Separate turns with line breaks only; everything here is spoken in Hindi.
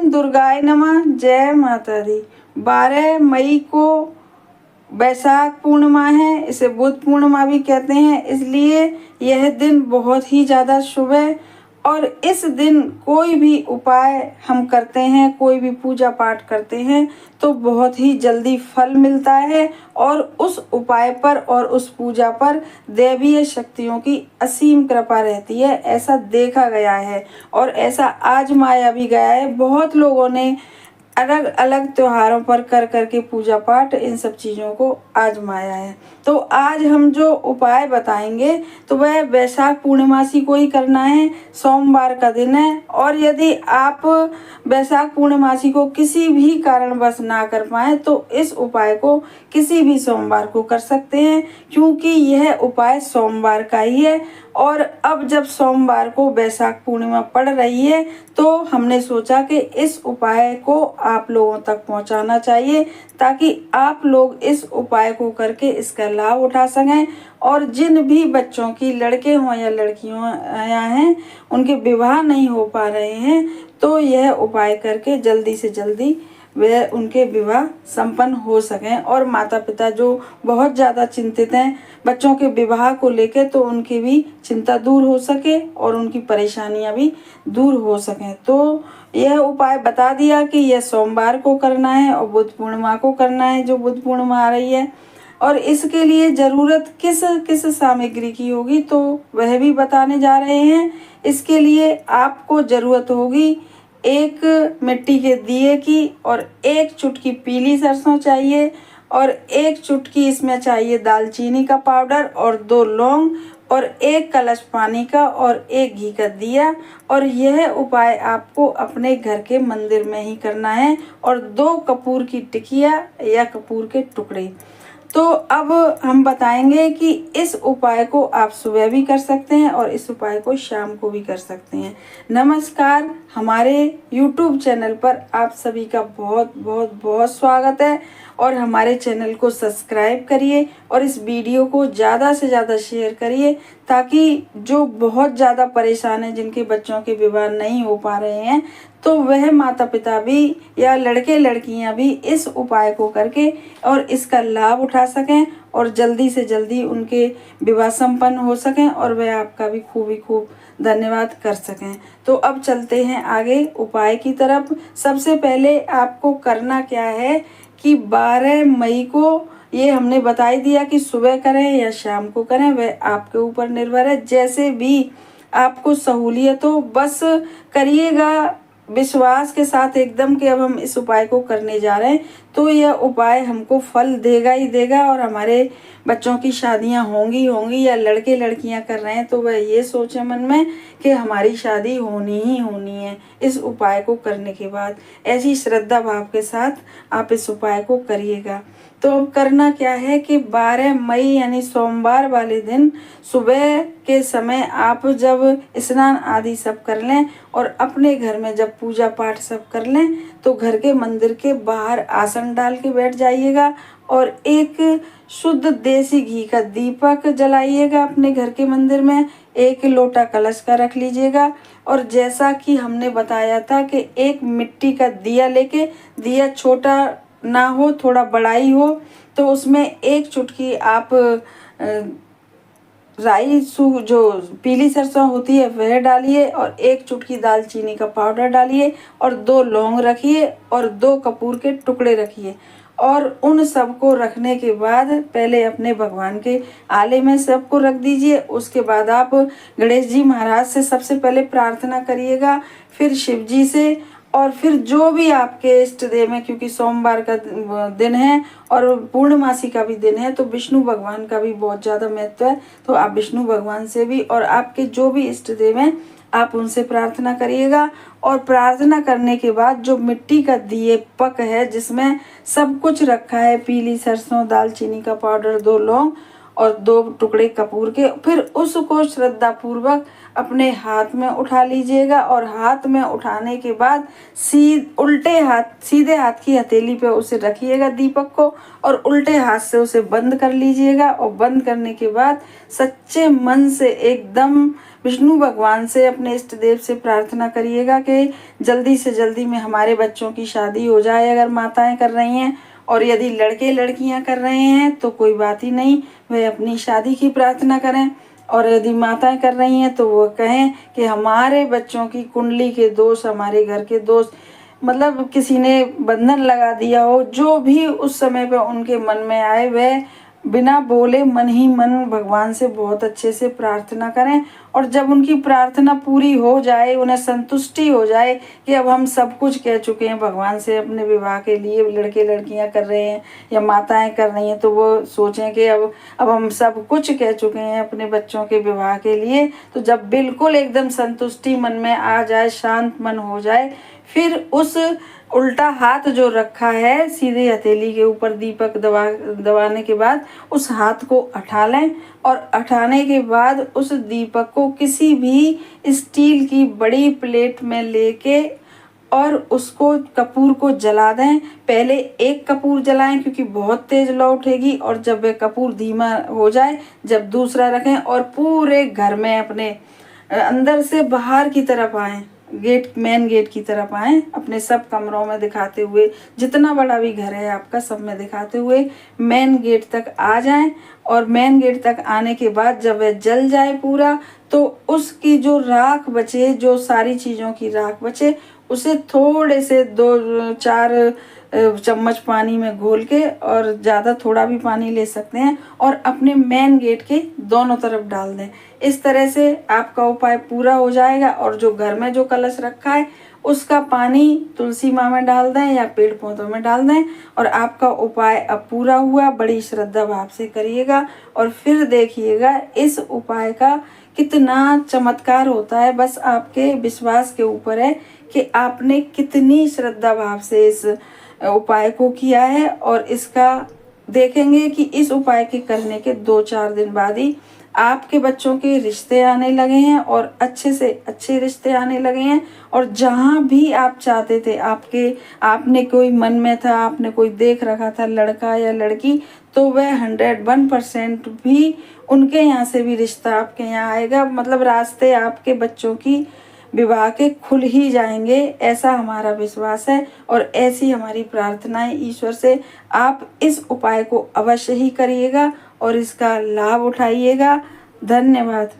ओम दुर्गाय नमः। जय माता दी। 12 मई को वैशाख पूर्णिमा है, इसे बुद्ध पूर्णिमा भी कहते हैं, इसलिए यह दिन बहुत ही ज़्यादा शुभ है। और इस दिन कोई भी उपाय हम करते हैं, कोई भी पूजा पाठ करते हैं तो बहुत ही जल्दी फल मिलता है और उस उपाय पर और उस पूजा पर दैवीय शक्तियों की असीम कृपा रहती है, ऐसा देखा गया है और ऐसा आजमाया भी गया है। बहुत लोगों ने अलग अलग त्योहारों पर कर करके पूजा पाठ इन सब चीज़ों को आजमाया है। तो आज हम जो उपाय बताएंगे तो वह वैशाख पूर्णिमासी को ही करना है, सोमवार का दिन है। और यदि आप वैशाख पूर्णिमासी को किसी भी कारणवश ना कर पाए तो इस उपाय को किसी भी सोमवार को कर सकते हैं, क्योंकि यह उपाय सोमवार का ही है। और अब जब सोमवार को वैशाख पूर्णिमा पड़ रही है तो हमने सोचा कि इस उपाय को आप लोगों तक पहुंचाना चाहिए, ताकि आप लोग इस उपाय को करके इसका लाभ उठा सकें। और जिन भी बच्चों की, लड़के हों या लड़कियों हैं, उनके विवाह नहीं हो पा रहे हैं तो यह उपाय करके जल्दी से जल्दी वह उनके विवाह संपन्न हो सकें। और माता पिता जो बहुत ज़्यादा चिंतित हैं बच्चों के विवाह को लेकर, तो उनकी भी चिंता दूर हो सके और उनकी परेशानियां भी दूर हो सकें। तो यह उपाय बता दिया कि यह सोमवार को करना है और बुद्ध पूर्णिमा को करना है, जो बुद्ध पूर्णिमा आ रही है। और इसके लिए ज़रूरत किस किस सामग्री की होगी तो वह भी बताने जा रहे हैं। इसके लिए आपको ज़रूरत होगी एक मिट्टी के दिए की, और एक चुटकी पीली सरसों चाहिए, और एक चुटकी इसमें चाहिए दालचीनी का पाउडर, और 2 लौंग, और एक कलश पानी का, और एक घी का दिया। और यह उपाय आपको अपने घर के मंदिर में ही करना है, और 2 कपूर की टिकिया या कपूर के टुकड़े। तो अब हम बताएंगे कि इस उपाय को आप सुबह भी कर सकते हैं और इस उपाय को शाम को भी कर सकते हैं। नमस्कार, हमारे YouTube चैनल पर आप सभी का बहुत बहुत बहुत स्वागत है। और हमारे चैनल को सब्सक्राइब करिए और इस वीडियो को ज़्यादा से ज़्यादा शेयर करिए, ताकि जो बहुत ज़्यादा परेशान हैं, जिनके बच्चों के विवाह नहीं हो पा रहे हैं, तो वह माता पिता भी या लड़के लड़कियां भी इस उपाय को करके और इसका लाभ उठा सकें और जल्दी से जल्दी उनके विवाह संपन्न हो सकें और वह आपका भी खूब धन्यवाद कर सकें। तो अब चलते हैं आगे उपाय की तरफ। सबसे पहले आपको करना क्या है कि 12 मई को, ये हमने बता ही दिया कि सुबह करें या शाम को करें, वह आपके ऊपर निर्भर है, जैसे भी आपको सहूलियत हो बस करिएगा विश्वास के साथ एकदम कि अब हम इस उपाय को करने जा रहे हैं तो यह उपाय हमको फल देगा ही देगा। और हमारे बच्चों की शादियां होंगी या लड़के लड़कियां कर रहे हैं तो वह ये सोचे मन में कि हमारी शादी होनी ही होनी है इस उपाय को करने के बाद। ऐसी श्रद्धा भाव के साथ आप इस उपाय को करिएगा। तो अब करना क्या है कि 12 मई यानी सोमवार वाले दिन सुबह के समय आप जब स्नान आदि सब कर लें और अपने घर में जब पूजा पाठ सब कर लें तो घर के मंदिर के बाहर आसन डाल के बैठ जाइएगा और एक शुद्ध देसी घी का दीपक जलाइएगा अपने घर के मंदिर में। एक लोटा कलश का रख लीजिएगा और जैसा कि हमने बताया था कि एक मिट्टी का दिया लेके, दिया छोटा ना हो, थोड़ा बड़ा ही हो, तो उसमें एक चुटकी आप राई जो पीली सरसों होती है वह डालिए और एक चुटकी दालचीनी का पाउडर डालिए और 2 लौंग रखिए और 2 कपूर के टुकड़े रखिए। और उन सबको रखने के बाद पहले अपने भगवान के आले में सबको रख दीजिए। उसके बाद आप गणेश जी महाराज से सबसे पहले प्रार्थना करिएगा, फिर शिव जी से, और फिर जो भी आपके इष्ट देव हैं, क्योंकि सोमवार का दिन है और पूर्णमासी का भी दिन है तो विष्णु भगवान का भी बहुत ज़्यादा महत्व है, तो आप विष्णु भगवान से भी और आपके जो भी इष्ट देव हैं आप उनसे प्रार्थना करिएगा। और प्रार्थना करने के बाद जो मिट्टी का दीपक है जिसमें सब कुछ रखा है, पीली सरसों, दालचीनी का पाउडर, 2 लौंग और 2 टुकड़े कपूर के। फिर उसको श्रद्धा पूर्वक अपने हाथ में उठा लीजिएगा और हाथ में उठाने के बाद सीधे हाथ की हथेली पे उसे रखिएगा दीपक को, और उल्टे हाथ से उसे बंद कर लीजिएगा। और बंद करने के बाद सच्चे मन से एकदम विष्णु भगवान से, अपने इष्ट देव से प्रार्थना करिएगा कि जल्दी से जल्दी में हमारे बच्चों की शादी हो जाए, अगर माताएं कर रही हैं। और यदि लड़के लड़कियां कर रहे हैं तो कोई बात ही नहीं, वे अपनी शादी की प्रार्थना करें। और यदि माताएं कर रही हैं तो वो कहें कि हमारे बच्चों की कुंडली के दोष, हमारे घर के दोष, मतलब किसी ने बंधन लगा दिया हो, जो भी उस समय पे उनके मन में आए, वह बिना बोले मन ही मन भगवान से बहुत अच्छे से प्रार्थना करें। और जब उनकी प्रार्थना पूरी हो जाए, उन्हें संतुष्टि हो जाए कि अब हम सब कुछ कह चुके हैं भगवान से अपने विवाह के लिए, लड़के लड़कियां कर रहे हैं या माताएं कर रही हैं, तो वो सोचें कि अब हम सब कुछ कह चुके हैं अपने बच्चों के विवाह के लिए। तो जब बिल्कुल एकदम संतुष्टि मन में आ जाए, शांत मन हो जाए, फिर उस उल्टा हाथ जो रखा है सीधे हथेली के ऊपर दीपक दबाने के बाद उस हाथ को उठा लें। और उठाने के बाद उस दीपक को किसी भी स्टील की बड़ी प्लेट में लेके और उसको कपूर को जला दें। पहले एक कपूर जलाएं क्योंकि बहुत तेज लौ उठेगी, और जब वह कपूर धीमा हो जाए जब दूसरा रखें, और पूरे घर में अपने अंदर से बाहर की तरफ आएं, मेन गेट की तरफ आएं, अपने सब कमरों में दिखाते हुए, जितना बड़ा भी घर है आपका सब में दिखाते हुए मेन गेट तक आ जाएं। और मेन गेट तक आने के बाद जब वह जल जाए पूरा, तो उसकी जो राख बचे, जो सारी चीज़ों की राख बचे, उसे थोड़े से 2-4 चम्मच पानी में घोल के, और ज़्यादा थोड़ा भी पानी ले सकते हैं, और अपने मेन गेट के दोनों तरफ डाल दें। इस तरह से आपका उपाय पूरा हो जाएगा। और जो घर में जो कलश रखा है उसका पानी तुलसी माँ में डाल दें या पेड़ पौधों में डाल दें, और आपका उपाय अब पूरा हुआ। बड़ी श्रद्धा भाव से करिएगा और फिर देखिएगा इस उपाय का कितना चमत्कार होता है। बस आपके विश्वास के ऊपर है कि आपने कितनी श्रद्धा भाव से इस उपाय को किया है। और इसका देखेंगे कि इस उपाय के करने के 2-4 दिन बाद ही आपके बच्चों के रिश्ते आने लगे हैं, और अच्छे से अच्छे रिश्ते आने लगे हैं। और जहाँ भी आप चाहते थे, आपने कोई मन में था, आपने कोई देख रखा था लड़का या लड़की, तो वह 101% भी उनके यहाँ से भी रिश्ता आपके यहाँ आएगा। मतलब रास्ते आपके बच्चों की विवाह के खुल ही जाएंगे, ऐसा हमारा विश्वास है और ऐसी हमारी प्रार्थनाएं ईश्वर से। आप इस उपाय को अवश्य ही करिएगा और इसका लाभ उठाइएगा। धन्यवाद।